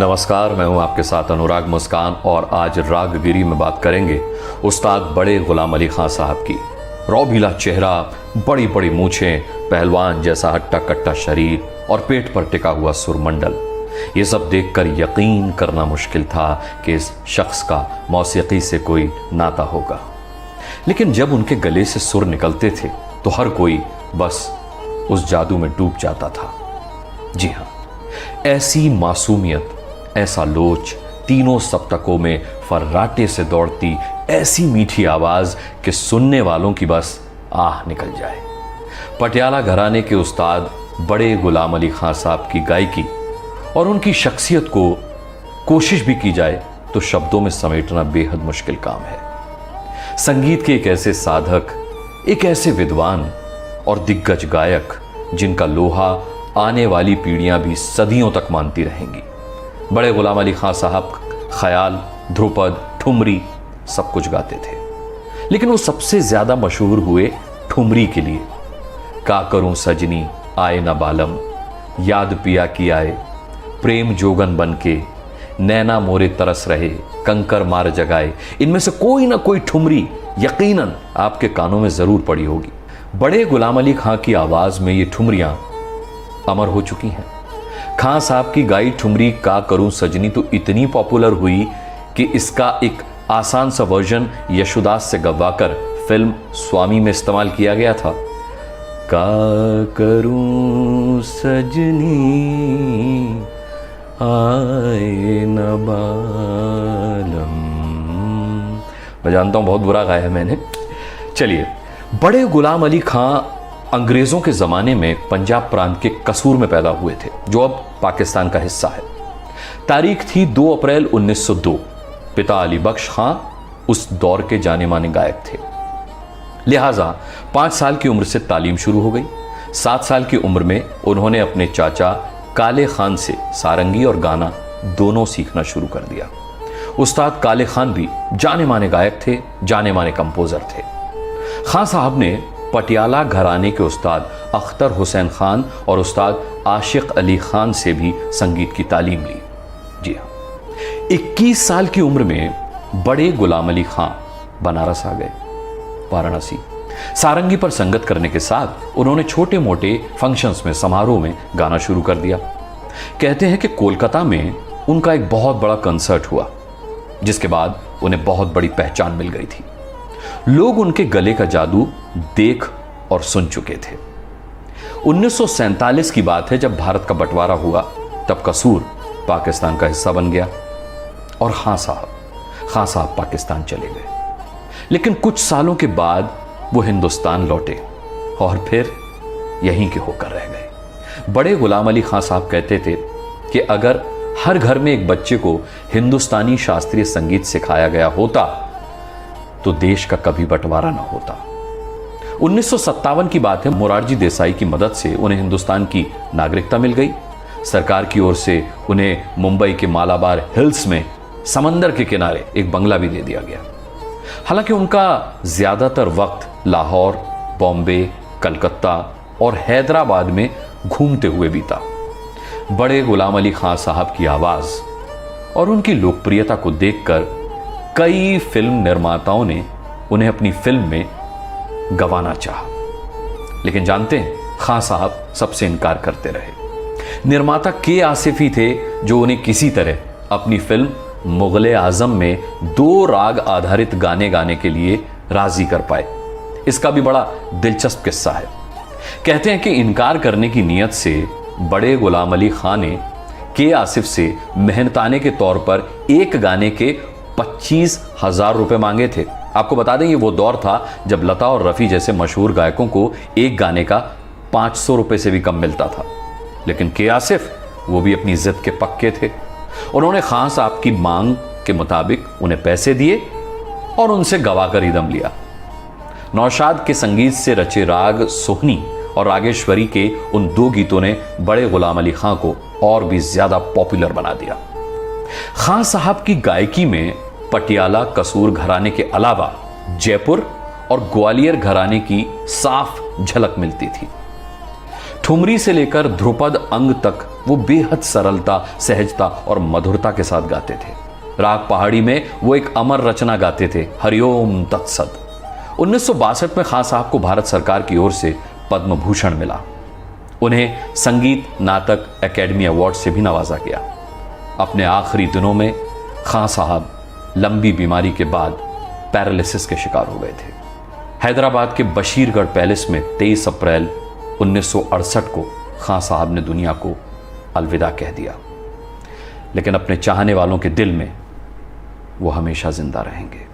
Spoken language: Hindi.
नमस्कार, मैं हूं आपके साथ अनुराग मुस्कान और आज रागगिरी में बात करेंगे उस्ताद बड़े गुलाम अली खां साहब की। रौबीला चेहरा, बड़ी बड़ी मूछें, पहलवान जैसा हट्टा कट्टा शरीर और पेट पर टिका हुआ सुरमंडल। ये सब देखकर यकीन करना मुश्किल था कि इस शख्स का मौसीकी से कोई नाता होगा। लेकिन जब उनके गले से सुर निकलते थे तो हर कोई बस उस जादू में डूब जाता था। जी हाँ, ऐसी मासूमियत, ऐसा लोच, तीनों सप्तकों में फर्राटे से दौड़ती ऐसी मीठी आवाज कि सुनने वालों की बस आह निकल जाए। पटियाला घराने के उस्ताद बड़े गुलाम अली खां साहब की गायकी और उनकी शख्सियत को कोशिश भी की जाए तो शब्दों में समेटना बेहद मुश्किल काम है। संगीत के एक ऐसे साधक, एक ऐसे विद्वान और दिग्गज गायक जिनका लोहा आने वाली पीढ़ियां भी सदियों तक मानती रहेंगी। बड़े गुलाम अली खां साहब ख्याल, ध्रुपद, ठुमरी सब कुछ गाते थे, लेकिन वो सबसे ज्यादा मशहूर हुए ठुमरी के लिए। का करूं सजनी आए न बालम, याद पिया की आए, प्रेम जोगन बनके, नैना मोरे तरस रहे, कंकर मार जगाए। इनमें से कोई ना कोई ठुमरी यकीनन आपके कानों में जरूर पड़ी होगी। बड़े गुलाम अली खां की आवाज में ये ठुमरियां अमर हो चुकी हैं। खां साहब की गाई ठुमरी का करूं सजनी तो इतनी पॉपुलर हुई कि इसका एक आसान सा वर्जन यशुदास से गवाकर फिल्म स्वामी में इस्तेमाल किया गया था। का करूं सजनी आए न बालम। मैं जानता हूं बहुत बुरा गाया है मैंने। चलिए, बड़े गुलाम अली खां अंग्रेजों के ज़माने में पंजाब प्रांत के कसूर में पैदा हुए थे, जो अब पाकिस्तान का हिस्सा है। तारीख थी 2 अप्रैल 1902। पिता अली बख्श खां उस दौर के जाने माने गायक थे, लिहाजा 5 साल की उम्र से तालीम शुरू हो गई। 7 साल की उम्र में उन्होंने अपने चाचा काले खान से सारंगी और गाना दोनों सीखना शुरू कर दिया। उस्ताद काले खान भी जाने माने गायक थे, जाने माने कंपोजर थे। खां साहब ने पटियाला घराने के उस्ताद अख्तर हुसैन खान और उस्ताद आशिक अली खान से भी संगीत की तालीम ली। जी हाँ, 21 साल की उम्र में बड़े गुलाम अली खां बनारस आ गए, वाराणसी। सारंगी पर संगत करने के साथ उन्होंने छोटे मोटे फंक्शंस में, समारोह में गाना शुरू कर दिया। कहते हैं कि कोलकाता में उनका एक बहुत बड़ा कंसर्ट हुआ, जिसके बाद उन्हें बहुत बड़ी पहचान मिल गई थी। लोग उनके गले का जादू देख और सुन चुके थे। 1947 की बात है, जब भारत का बंटवारा हुआ तब कसूर पाकिस्तान का हिस्सा बन गया और खां साहब पाकिस्तान चले गए। लेकिन कुछ सालों के बाद वो हिंदुस्तान लौटे और फिर यहीं के होकर रह गए। बड़े गुलाम अली खां साहब कहते थे कि अगर हर घर में एक बच्चे को हिंदुस्तानी शास्त्रीय संगीत सिखाया गया होता तो देश का कभी बंटवारा न होता। 1957 की बात है, मोरारजी देसाई की मदद से उन्हें हिंदुस्तान की नागरिकता मिल गई। सरकार की ओर से उन्हें मुंबई के मालाबार हिल्स में समंदर के किनारे एक बंगला भी दे दिया गया। हालांकि उनका ज्यादातर वक्त लाहौर, बॉम्बे, कलकत्ता और हैदराबाद में घूमते हुए बीता। बड़े गुलाम अली खां साहब की आवाज और उनकी लोकप्रियता को देखकर कई फिल्म निर्माताओं ने उन्हें अपनी फिल्म में गंवाना चाहा, लेकिन जानते हैं, खां साहब सबसे इनकार करते रहे। निर्माता के आसिफी थे जो उन्हें किसी तरह अपनी फिल्म मुगले आजम में 2 राग आधारित गाने गाने के लिए राजी कर पाए। इसका भी बड़ा दिलचस्प किस्सा है। कहते हैं कि इनकार करने की नीयत से बड़े गुलाम अली खां ने के आसिफ से मेहनताने के तौर पर एक गाने के 25,000 रुपए मांगे थे। आपको बता दें, ये वो दौर था जब लता और रफी जैसे मशहूर गायकों को एक गाने का 500 रुपए से भी कम मिलता था। लेकिन के आसिफ वो भी अपनी जिद के पक्के थे। उन्होंने खां साहब की मांग के मुताबिक उन्हें पैसे दिए और उनसे गवाकर ही दम लिया। नौशाद के संगीत से रचे राग सोहनी और रागेश्वरी के उन 2 गीतों ने बड़े गुलाम अली खां को और भी ज्यादा पॉपुलर बना दिया। खां साहब की गायकी में पटियाला कसूर घराने के अलावा जयपुर और ग्वालियर घराने की साफ झलक मिलती थी। ठुमरी से लेकर ध्रुपद अंग तक वो बेहद सरलता, सहजता और मधुरता के साथ गाते थे। राग पहाड़ी में वो एक अमर रचना गाते थे, हरिओम तत्सत। 1962 में खान साहब को भारत सरकार की ओर से पद्म भूषण मिला। उन्हें संगीत नाटक एकेडमी अवार्ड से भी नवाजा गया। अपने आखिरी दिनों में खान साहब लंबी बीमारी के बाद पैरालिसिस के शिकार हो गए थे। हैदराबाद के बशीरगढ़ पैलेस में 23 अप्रैल 1968 को खान साहब ने दुनिया को अलविदा कह दिया, लेकिन अपने चाहने वालों के दिल में वो हमेशा जिंदा रहेंगे।